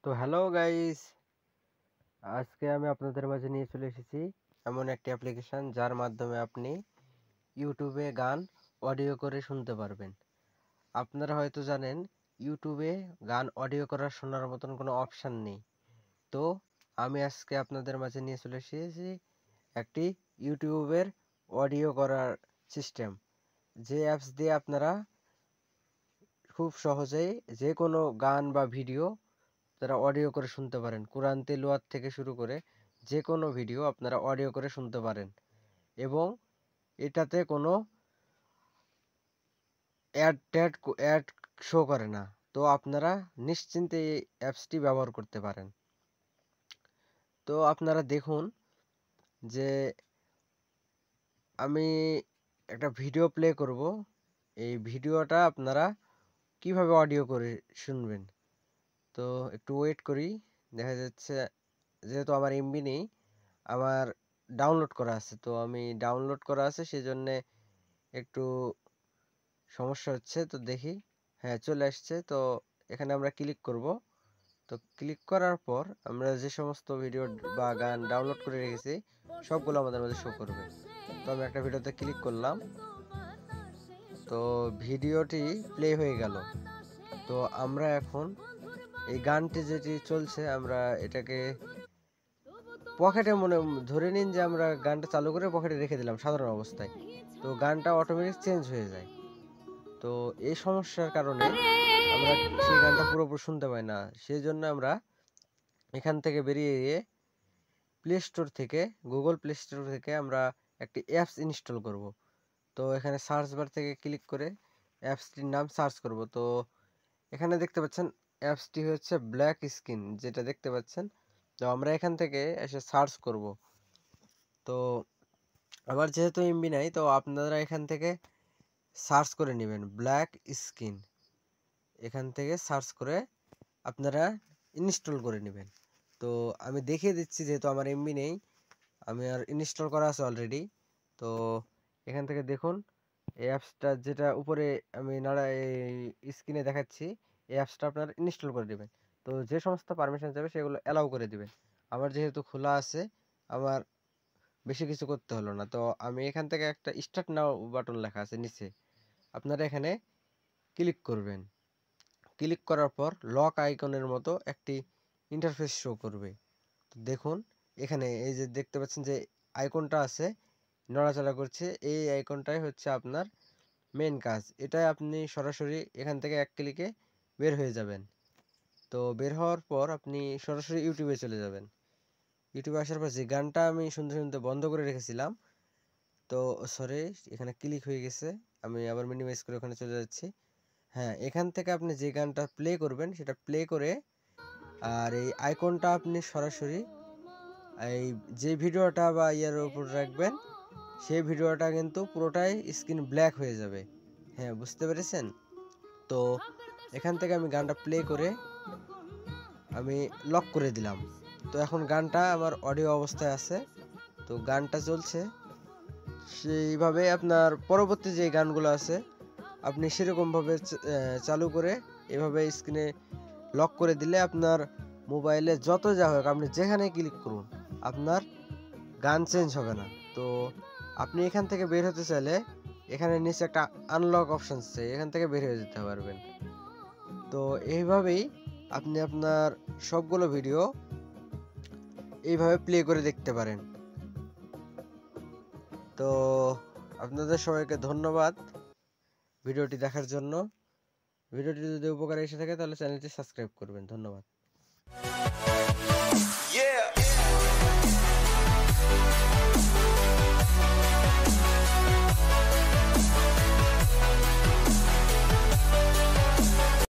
তো hello guys, আজকে আমি আপনাদের মাঝে নিয়ে চলে এসেছি এমন একটি অ্যাপ্লিকেশন যার মাধ্যমে আপনি ইউটিউবে গান অডিও করে শুনতে পারবেন। আপনারা হয়তো জানেন ইউটিউবে গান অডিও করার শোনার মতন কোনো অপশান নেই। তো আমি আজকে আপনাদের মাঝে নিয়ে চলে এসেছি একটি ইউটিউবের অডিও করার সিস্টেম, যে অ্যাপস দিয়ে আপনারা খুব সহজেই যে কোনো গান বা ভিডিও তারা অডিও করে শুনতে পারেন। কোরআন তেলাওয়াত থেকে শুরু করে যে কোনো ভিডিও আপনারা অডিও করে শুনতে পারেন এবং এটাতে কোনো অ্যাড শো করে না। তো আপনারা নিশ্চিন্তে এই অ্যাপসটি ব্যবহার করতে পারেন। তো আপনারা দেখুন যে আমি একটা ভিডিও প্লে করব। এই ভিডিওটা আপনারা কিভাবে অডিও করে শুনবেন। তো একটু ওয়েট করি। দেখা যাচ্ছে যেহেতু আমার এমবি নেই, আমার ডাউনলোড করা আছে। তো আমি ডাউনলোড করা আছে সেজন্যে একটু সমস্যা হচ্ছে। তো দেখি, হ্যাঁ চলে আসছে। তো এখানে আমরা ক্লিক করব। তো ক্লিক করার পর আমরা যে সমস্ত ভিডিও বা গান ডাউনলোড করে রেখেছি সবগুলো আমাদের মাঝে শো করবে। তো আমি একটা ভিডিওতে ক্লিক করলাম, তো ভিডিওটি প্লে হয়ে গেল। তো আমরা এখন এই গানটি যেটি চলছে আমরা এটাকে পকেটে ধরে নিন যে আমরা গানটা চালু করে পকেটে রেখে দিলাম সাধারণ অবস্থায়। তো গানটা অটোমেটিক চেঞ্জ হয়ে যায়। তো এই সমস্যার কারণে আমরা সেই গানটা পুরোপুরি শুনতে পাই না। সেই জন্য আমরা এখান থেকে বেরিয়ে গিয়ে প্লে স্টোর থেকে, গুগল প্লে স্টোর থেকে আমরা একটি অ্যাপস ইনস্টল করব। তো এখানে সার্চ বার থেকে ক্লিক করে অ্যাপসটির নাম সার্চ করব। তো এখানে দেখতে পাচ্ছেন অ্যাপসটি হচ্ছে ব্ল্যাক স্ক্রিন, যেটা দেখতে পাচ্ছেন। তো আমরা এখান থেকে এসে সার্চ করব। তো আমার যেহেতু এমবি নাই, তো আপনারা এখান থেকে সার্চ করে নেবেন ব্ল্যাক স্ক্রিন। এখান থেকে সার্চ করে আপনারা ইনস্টল করে নেবেন। তো আমি দেখিয়ে দিচ্ছি, যেহেতু আমার এমবি নেই, আমি আর ইনস্টল করা আছে অলরেডি। তো এখান থেকে দেখুন এই অ্যাপসটা যেটা উপরে আমি এই স্ক্রিনে দেখাচ্ছি, এই অ্যাপসটা আপনারা ইনস্টল করে দেবেন। তো যে সমস্ত পারমিশন যাবে সেগুলো অ্যালাউ করে দিবেন। আমার যেহেতু খোলা আছে, আমার বেশি কিছু করতে হলো না। তো আমি এখান থেকে একটা স্টার্ট নাও বাটন লেখা আছে নিচে, আপনারা এখানে ক্লিক করবেন। ক্লিক করার পর লক আইকনের মতো একটি ইন্টারফেস শো করবে। তো দেখুন এখানে এই যে দেখতে পাচ্ছেন যে আইকনটা আছে, নড়াচড়া করছে, এই আইকনটাই হচ্ছে আপনার মেন কাজ। এটাই আপনি সরাসরি এখান থেকে এক ক্লিকে বের হয়ে যাবেন। তো বের হওয়ার পর আপনি সরাসরি ইউটিউবে চলে যাবেন। ইউটিউবে আসার পর যে গানটা আমি শুনতে শুনতে বন্ধ করে রেখেছিলাম, তো সরি এখানে ক্লিক হয়ে গেছে, আমি আবার মিনিমাইজ করে ওখানে চলে যাচ্ছি। হ্যাঁ, এখান থেকে আপনি যে গানটা প্লে করবেন সেটা প্লে করে, আর এই আইকনটা আপনি সরাসরি এই যে ভিডিওটা বা ইয়ার উপর রাখবেন, সেই ভিডিওটা কিন্তু পুরোটাই স্ক্রিন ব্ল্যাক হয়ে যাবে। হ্যাঁ, বুঝতে পেরেছেন? তো এখান থেকে আমি গানটা প্লে করে আমি লক করে দিলাম। তো এখন গানটা আমার অডিও অবস্থায় আছে। তো গানটা চলছে, সেইভাবে আপনার পরবর্তী যে গানগুলো আছে আপনি সেরকমভাবে চালু করে এভাবে স্ক্রিনে লক করে দিলে আপনার মোবাইলে যত যা হোক আপনি যেখানে ক্লিক করুন আপনার গান চেঞ্জ হবে না। তো আপনি এখান থেকে বের হতে চাইলে এখানে নিচে একটা আনলক অপশন আছে, এখান থেকে বের হয়ে যেতে পারবেন। তো এইভাবেই আপনি আপনার সবগুলো ভিডিও এইভাবে প্লে করে দেখতে পারেন। তো আপনাদের সবাইকে ধন্যবাদ ভিডিওটি দেখার জন্য। ভিডিওটি যদি উপকারে এসে থাকে তাহলে চ্যানেলটি সাবস্ক্রাইব করবেন। ধন্যবাদ।